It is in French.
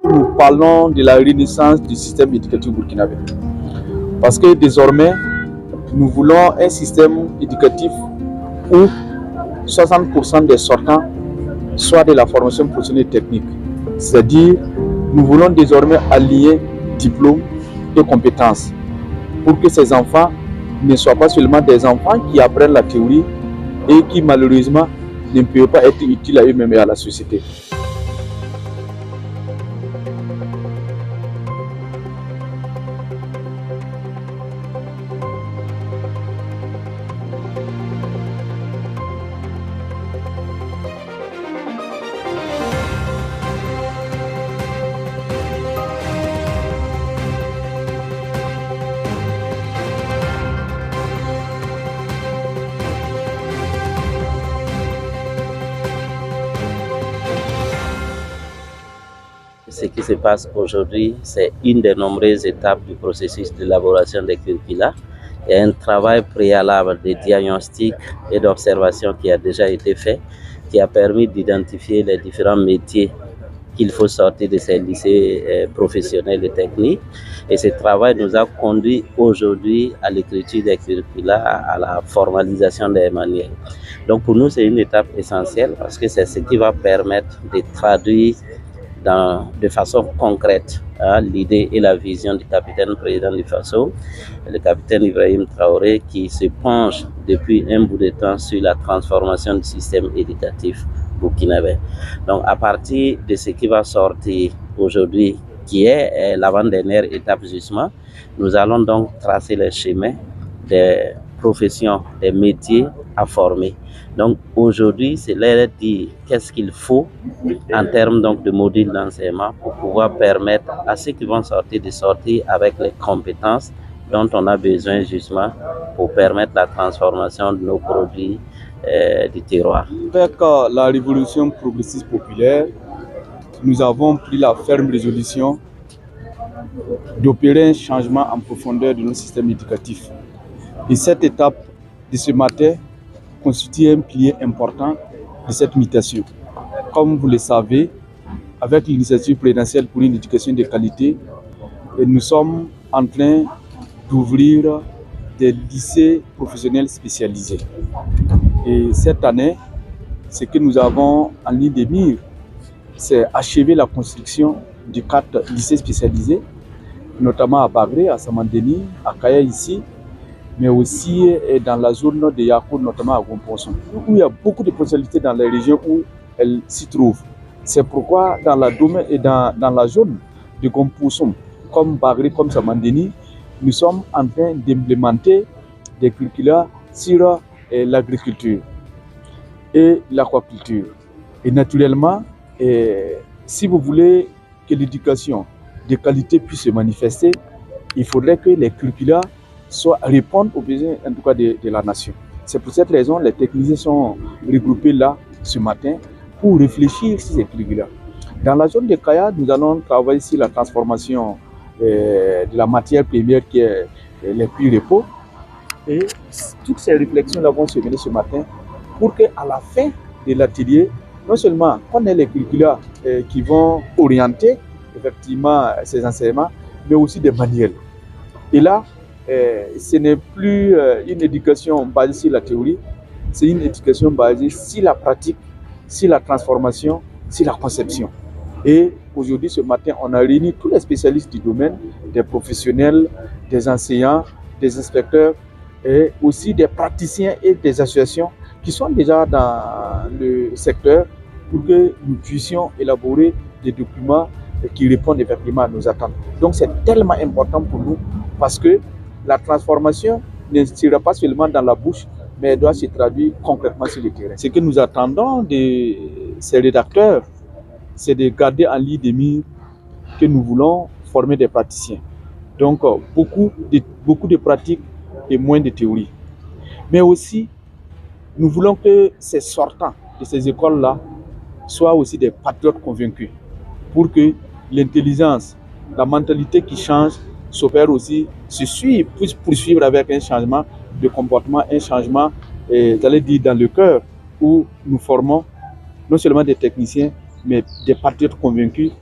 Nous parlons de la renaissance du système éducatif burkinabé. Parce que désormais, nous voulons un système éducatif où 60% des sortants soient de la formation professionnelle et technique. C'est-à-dire, nous voulons désormais allier diplôme et compétences pour que ces enfants ne soient pas seulement des enfants qui apprennent la théorie et qui malheureusement ne peuvent pas être utiles à eux-mêmes et à la société. Ce qui se passe aujourd'hui, c'est une des nombreuses étapes du processus d'élaboration des curricula. Il y a un travail préalable de diagnostic et d'observation qui a déjà été fait, qui a permis d'identifier les différents métiers qu'il faut sortir de ces lycées professionnels et techniques. Et ce travail nous a conduit aujourd'hui à l'écriture des curricula, à la formalisation des manuels. Donc pour nous, c'est une étape essentielle parce que c'est ce qui va permettre de traduire de façon concrète l'idée et la vision du capitaine président du FASO, le capitaine Ibrahim Traoré, qui se penche depuis un bout de temps sur la transformation du système éducatif burkinabé. Donc à partir de ce qui va sortir aujourd'hui, qui est l'avant-dernière étape justement, nous allons donc tracer les chemins des professions, des métiers à former. Donc aujourd'hui, c'est l'heure de dire qu'est-ce qu'il faut en termes donc de modules d'enseignement pour pouvoir permettre à ceux qui vont sortir de sortir avec les compétences dont on a besoin justement pour permettre la transformation de nos produits du terroir. Avec la révolution progressiste populaire, nous avons pris la ferme résolution d'opérer un changement en profondeur de nos systèmes éducatifs. Et cette étape de ce matin constitue un pilier important de cette mutation. Comme vous le savez, avec l'initiative présidentielle pour une éducation de qualité, nous sommes en train d'ouvrir des lycées professionnels spécialisés. Et cette année, ce que nous avons en ligne de mire, c'est achever la construction de 4 lycées spécialisés, notamment à Bagré, à Samandeni, à Kaya ici, mais aussi dans la zone de Yakour, notamment à Gomposon, où il y a beaucoup de potentialités dans les régions où elles s'y trouvent. C'est pourquoi dans la domaine et dans la zone de Gomposon, comme Bagré, comme Samandeni, nous sommes en train d'implémenter des curricula sur l'agriculture et l'aquaculture. Et naturellement, si vous voulez que l'éducation de qualité puisse se manifester, il faudrait que les curricula répondent aux besoins en tout cas de la nation. C'est pour cette raison que les techniciens sont regroupés là ce matin pour réfléchir sur ces curricula. Dans la zone de Kaya, nous allons travailler sur la transformation de la matière première qui est les puits repos. Et toutes ces réflexions vont se mener ce matin pour qu'à la fin de l'atelier, non seulement on ait les curricula qui vont orienter effectivement ces enseignements, mais aussi des manuels. Et là, ce n'est plus une éducation basée sur la théorie, c'est une éducation basée sur la pratique, sur la transformation, sur la conception. Et aujourd'hui, ce matin, on a réuni tous les spécialistes du domaine, des professionnels, des enseignants, des inspecteurs, et aussi des praticiens et des associations qui sont déjà dans le secteur pour que nous puissions élaborer des documents qui répondent effectivement à nos attentes. Donc c'est tellement important pour nous parce que la transformation ne sera pas seulement dans la bouche, mais elle doit se traduire concrètement sur le terrain. Ce que nous attendons de ces rédacteurs, c'est de garder en ligne de mire que nous voulons former des praticiens. Donc beaucoup de pratiques et moins de théorie. Mais aussi, nous voulons que ces sortants de ces écoles-là soient aussi des patriotes convaincus pour que l'intelligence, la mentalité qui change s'opère aussi, puisse poursuivre avec un changement de comportement, un changement, j'allais dire, dans le cœur où nous formons non seulement des techniciens, mais des patriotes convaincus